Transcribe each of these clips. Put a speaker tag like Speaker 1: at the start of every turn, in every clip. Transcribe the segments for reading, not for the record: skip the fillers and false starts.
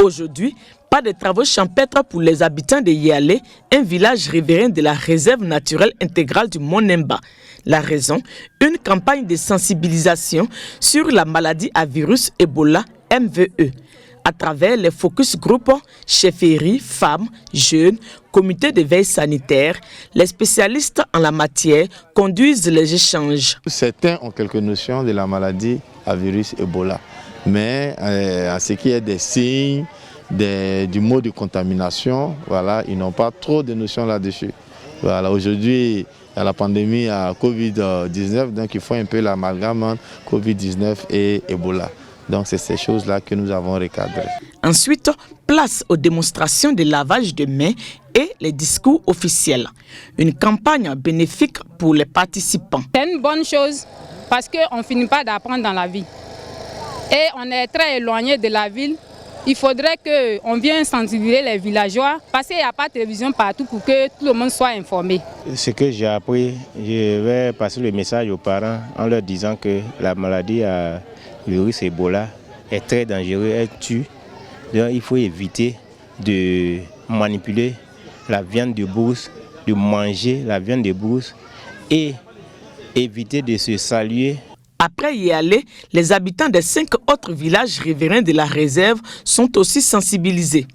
Speaker 1: Aujourd'hui, pas de travaux champêtres pour les habitants de Yalé, un village riverain de la réserve naturelle intégrale du Mont Nemba. La raison, une campagne de sensibilisation sur la maladie à virus Ebola, MVE. À travers les focus groupes, chefferies, femmes, jeunes, comités de veille sanitaire, les spécialistes en la matière conduisent les échanges.
Speaker 2: Certains ont quelques notions de la maladie à virus Ebola, mais à ce qui est des signes, du mode de contamination, voilà, ils n'ont pas trop de notions là-dessus. Voilà, aujourd'hui, il y a la pandémie à Covid-19, donc il faut un peu l'amalgame entre Covid-19 et Ebola. Donc c'est ces choses-là que nous avons recadrées.
Speaker 1: Ensuite, place aux démonstrations de lavage de mains et les discours officiels. Une campagne bénéfique pour les participants.
Speaker 3: C'est une bonne chose parce qu'on ne finit pas d'apprendre dans la vie. Et on est très éloigné de la ville. Il faudrait qu'on vienne sensibiliser les villageois parce qu'il n'y a pas de télévision partout pour que tout le monde soit informé.
Speaker 4: Ce que j'ai appris, je vais passer le message aux parents en leur disant que la maladie à virus Ebola est très dangereuse, elle tue. Donc il faut éviter de manipuler la viande de brousse, de manger la viande de brousse et éviter de se saluer.
Speaker 1: Après y aller, les habitants des 5 autres villages riverains de la réserve sont aussi sensibilisés.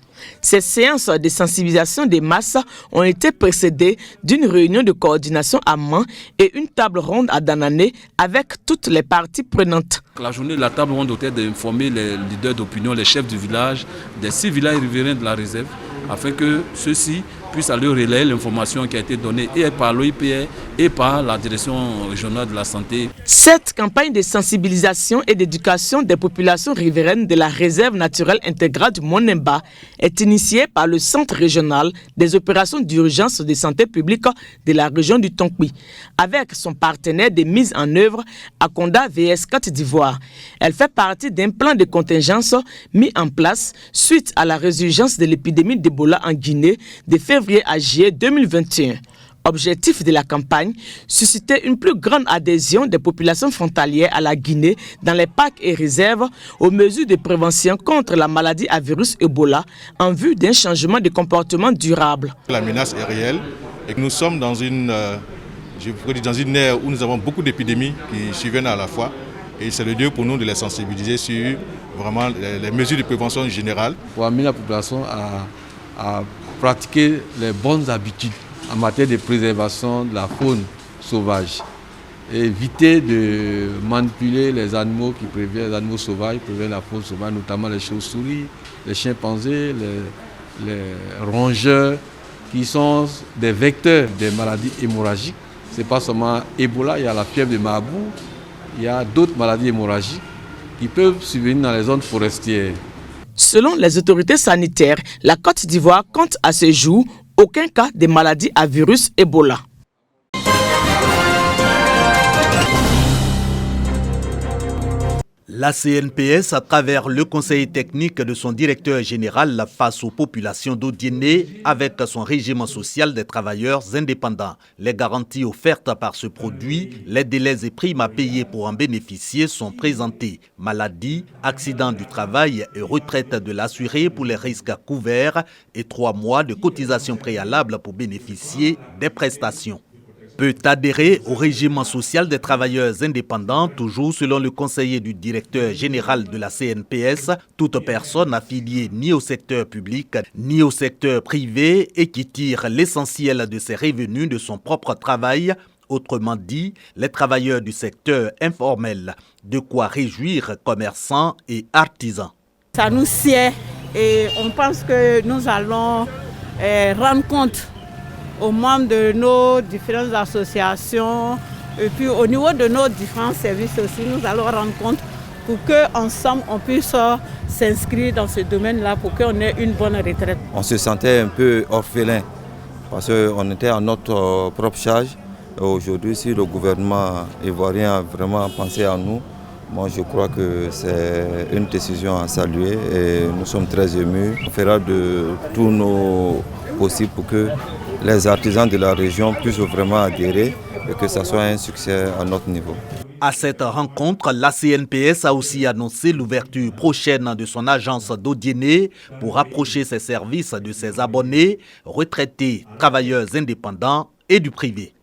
Speaker 1: Ces séances de sensibilisation des masses ont été précédées d'une réunion de coordination à Mans et une table ronde à Danané avec toutes les parties prenantes.
Speaker 5: La journée de la table ronde était d'informer les leaders d'opinion, les chefs du village, des 6 villages riverains de la réserve, afin que ceux-ci puissent aller relayer l'information qui a été donnée et par l'OIPR et par la direction régionale de la santé.
Speaker 1: Cette campagne de sensibilisation et d'éducation des populations riveraines de la réserve naturelle intégrale du Mont Nemba est initiée par le Centre régional des opérations d'urgence de santé publique de la région du Tonkpi, avec son partenaire de mise en œuvre Akonda VS Côte d'Ivoire. Elle fait partie d'un plan de contingence mis en place suite à la résurgence de l'épidémie d'Ebola en Guinée de février à juillet 2021. Objectif de la campagne, susciter une plus grande adhésion des populations frontalières à la Guinée dans les parcs et réserves aux mesures de prévention contre la maladie à virus Ebola en vue d'un changement de comportement durable.
Speaker 6: La menace est réelle et que nous sommes dans une ère où nous avons beaucoup d'épidémies qui surviennent à la fois. Et c'est le lieu pour nous de les sensibiliser sur vraiment les mesures de prévention générale.
Speaker 7: Pour amener la population à pratiquer les bonnes habitudes en matière de préservation de la faune sauvage. Et éviter de manipuler les animaux qui préviennent, les animaux sauvages, qui préviennent la faune sauvage, notamment les chauves-souris, les chimpanzés, les rongeurs, qui sont des vecteurs des maladies hémorragiques. Ce n'est pas seulement Ebola, il y a la fièvre de Marbourg, il y a d'autres maladies hémorragiques qui peuvent survenir dans les zones forestières.
Speaker 1: Selon les autorités sanitaires, la Côte d'Ivoire compte à ce jour aucun cas de maladie à virus Ebola.
Speaker 8: La CNPS, à travers le conseil technique de son directeur général face aux populations d'Odiéné, avec son régime social des travailleurs indépendants. Les garanties offertes par ce produit, les délais et primes à payer pour en bénéficier sont présentés. Maladie, accident du travail et retraite de l'assuré pour les risques couverts et 3 mois de cotisation préalable pour bénéficier des prestations. Peut adhérer au régime social des travailleurs indépendants, toujours selon le conseiller du directeur général de la CNPS, toute personne affiliée ni au secteur public ni au secteur privé et qui tire l'essentiel de ses revenus de son propre travail, autrement dit, les travailleurs du secteur informel, de quoi réjouir commerçants et artisans.
Speaker 9: Ça nous sied et on pense que nous allons rendre compte aux membres de nos différentes associations et puis au niveau de nos différents services aussi, nous allons rendre compte pour qu'ensemble on puisse s'inscrire dans ce domaine-là pour qu'on ait une bonne retraite.
Speaker 10: On se sentait un peu orphelin parce qu'on était à notre propre charge. Aujourd'hui, si le gouvernement ivoirien a vraiment pensé à nous, moi je crois que c'est une décision à saluer et nous sommes très émus. On fera de tous nos possibles pour que les artisans de la région puissent vraiment adhérer et que ça soit un succès à notre niveau.
Speaker 8: À cette rencontre, la CNPS a aussi annoncé l'ouverture prochaine de son agence d'Odiéné pour rapprocher ses services de ses abonnés, retraités, travailleurs indépendants et du privé.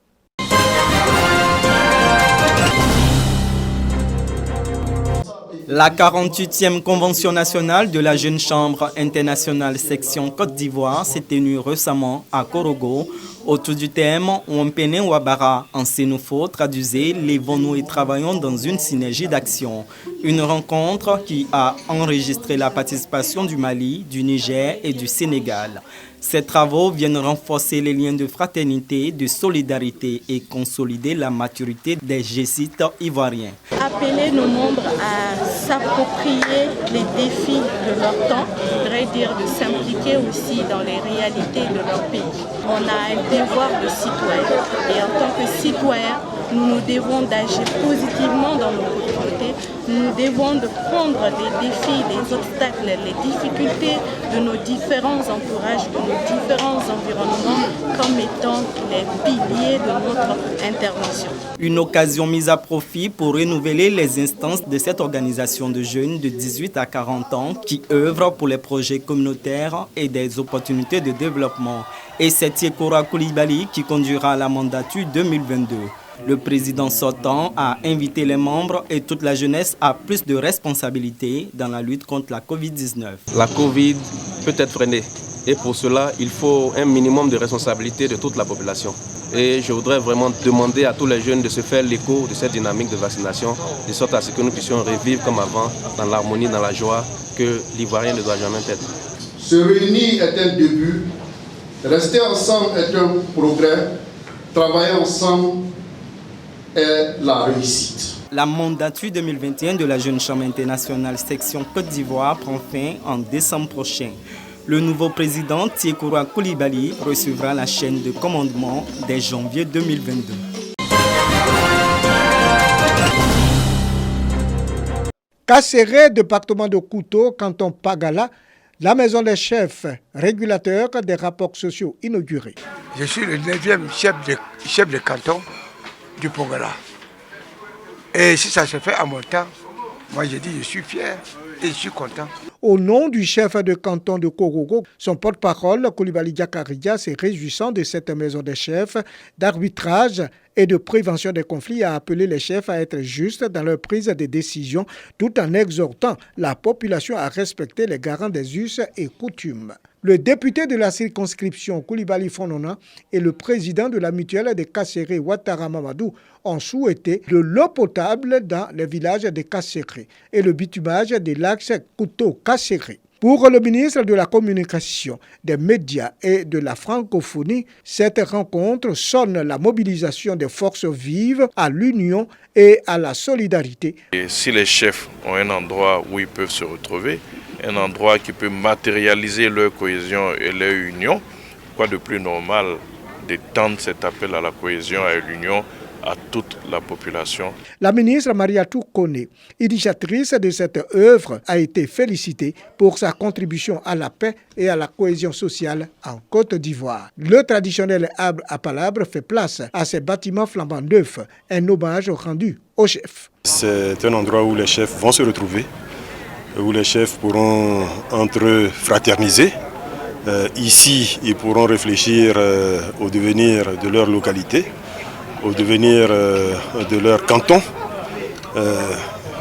Speaker 11: La 48e Convention nationale de la Jeune Chambre internationale section Côte d'Ivoire s'est tenue récemment à Korogo autour du thème « Wampene Wabara » en Sénoufo, traduisez « Lèvons-nous et travaillons dans une synergie d'action ». Une rencontre qui a enregistré la participation du Mali, du Niger et du Sénégal. Ces travaux viennent renforcer les liens de fraternité, de solidarité et consolider la maturité des G-sites ivoiriens.
Speaker 12: Appeler nos membres à s'approprier les défis de leur temps, je voudrais dire de s'impliquer aussi dans les réalités de leur pays. On a un devoir de citoyen et en tant que citoyen, nous devons d'agir positivement dans nos communautés. Nous devons de prendre les défis, les obstacles, les difficultés de nos différents entourages, de nos différents environnements comme étant les piliers de notre intervention.
Speaker 11: Une occasion mise à profit pour renouveler les instances de cette organisation de jeunes de 18 à 40 ans qui œuvrent pour les projets communautaires et des opportunités de développement. Et c'est Yekora Koulibaly qui conduira la mandature 2022. Le président sortant a invité les membres et toute la jeunesse à plus de responsabilités dans la lutte contre la Covid-19.
Speaker 13: La Covid peut être freinée et pour cela, il faut un minimum de responsabilité de toute la population. Et je voudrais vraiment demander à tous les jeunes de se faire l'écho de cette dynamique de vaccination, de sorte à ce que nous puissions revivre comme avant, dans l'harmonie, dans la joie que l'Ivoirien ne doit jamais perdre.
Speaker 14: Se réunir est un début, rester ensemble est un progrès, travailler ensemble est la réussite.
Speaker 11: La mandature 2021 de la Jeune Chambre internationale section Côte d'Ivoire prend fin en décembre prochain. Le nouveau président Yekora Koulibaly recevra la chaîne de commandement dès janvier 2022.
Speaker 15: Kasseré, département de Kouto, canton Pagala, la maison des chefs régulateurs des rapports sociaux inaugurée.
Speaker 16: Je suis le 9e chef de canton du Pogala. Et si ça se fait à mon temps, moi je dis je suis fier et je suis content.
Speaker 15: Au nom du chef de canton de Korogo, son porte-parole, Koulibaly Diakaridia, s'est réjouissant de cette maison des chefs d'arbitrage et de prévention des conflits, a appelé les chefs à être justes dans leur prise de décision tout en exhortant la population à respecter les garants des us et coutumes. Le député de la circonscription Koulibaly Fonona et le président de la mutuelle de Kasseré Ouattara Mamadou ont souhaité de l'eau potable dans les villages de Kasseré et le bitumage de l'axe Kouto-Kasseré. Pour le ministre de la Communication, des Médias et de la Francophonie, cette rencontre sonne la mobilisation des forces vives à l'union et à la solidarité.
Speaker 17: Et si les chefs ont un endroit où ils peuvent se retrouver, un endroit qui peut matérialiser leur cohésion et leur union, quoi de plus normal d'étendre cet appel à la cohésion et à l'union à toute la population.
Speaker 15: La ministre Mariatou Kone, initiatrice de cette œuvre, a été félicitée pour sa contribution à la paix et à la cohésion sociale en Côte d'Ivoire. Le traditionnel arbre à palabre fait place à ces bâtiments flambant neufs, un hommage rendu aux chefs.
Speaker 18: C'est un endroit où les chefs vont se retrouver, où les chefs pourront entre eux fraterniser. Ici, ils pourront réfléchir au devenir de leur localité, au devenir de leur canton.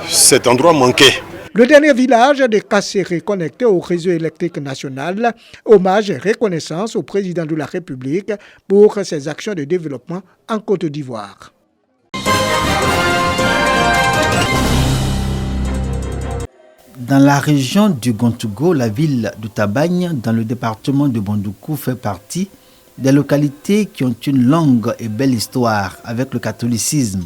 Speaker 18: Cet endroit manquait.
Speaker 15: Le dernier village de Kasseré connecté au réseau électrique national, hommage et reconnaissance au président de la République pour ses actions de développement en Côte d'Ivoire.
Speaker 19: Dans la région du Gontougo, la ville de Tabagne, dans le département de Bondoukou, fait partie des localités qui ont une longue et belle histoire avec le catholicisme.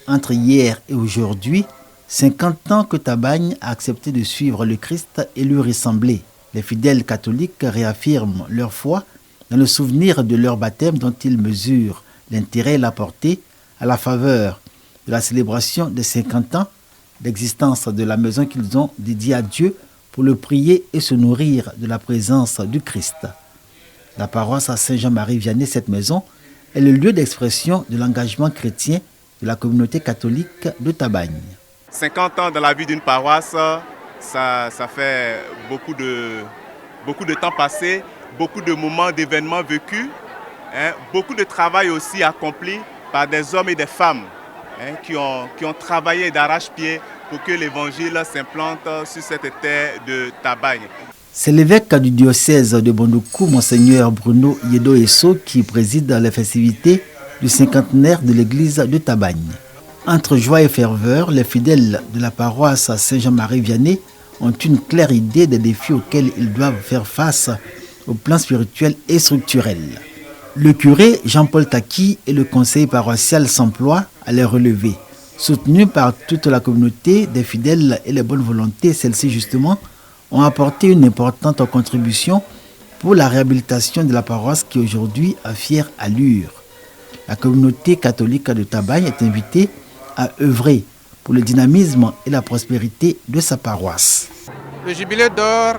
Speaker 19: Entre hier et aujourd'hui, 50 ans que Tabagne a accepté de suivre le Christ et lui ressembler. Les fidèles catholiques réaffirment leur foi dans le souvenir de leur baptême dont ils mesurent l'intérêt et la portée à la faveur de la célébration des 50 ans d'existence de la maison qu'ils ont dédiée à Dieu pour le prier et se nourrir de la présence du Christ. La paroisse à Saint-Jean-Marie-Vianney, cette maison, est le lieu d'expression de l'engagement chrétien de la communauté catholique de Tabagne.
Speaker 20: 50 ans dans la vie d'une paroisse, ça fait beaucoup de temps passé, beaucoup de moments, d'événements vécus, beaucoup de travail aussi accompli par des hommes et des femmes qui ont travaillé d'arrache-pied pour que l'évangile s'implante sur cette terre de Tabagne.
Speaker 19: C'est l'évêque du diocèse de Bondoukou, Monseigneur Bruno Yedo-Esso, qui préside les festivités du cinquantenaire de l'église de Tabagne. Entre joie et ferveur, les fidèles de la paroisse Saint-Jean-Marie-Vianney ont une claire idée des défis auxquels ils doivent faire face au plan spirituel et structurel. Le curé Jean-Paul Taki et le conseiller paroissial s'emploient à les relever. Soutenus par toute la communauté des fidèles et les bonnes volontés, celles-ci justement ont apporté une importante contribution pour la réhabilitation de la paroisse qui aujourd'hui a fière allure. La communauté catholique de Tabagne est invitée à œuvrer pour le dynamisme et la prospérité de sa paroisse.
Speaker 21: Le jubilé d'or,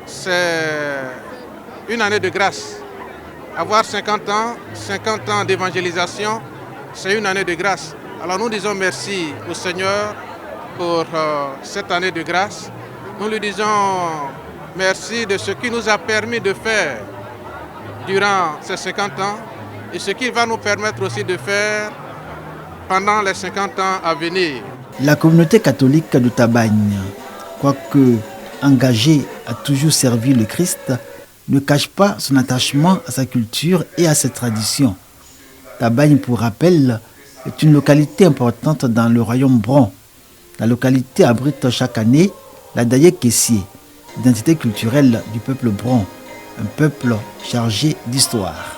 Speaker 21: c'est une année de grâce. Avoir 50 ans d'évangélisation, c'est une année de grâce. Alors nous disons merci au Seigneur pour cette année de grâce. Nous lui disons merci de ce qu'il nous a permis de faire durant ces 50 ans et ce qu'il va nous permettre aussi de faire pendant les 50 ans à venir.
Speaker 19: La communauté catholique de Tabagne, quoique engagée à toujours servir le Christ, ne cache pas son attachement à sa culture et à ses traditions. Tabagne, pour rappel, est une localité importante dans le royaume Bron. La localité abrite chaque année la Daye Kessié, identité culturelle du peuple Bron, un peuple chargé d'histoire.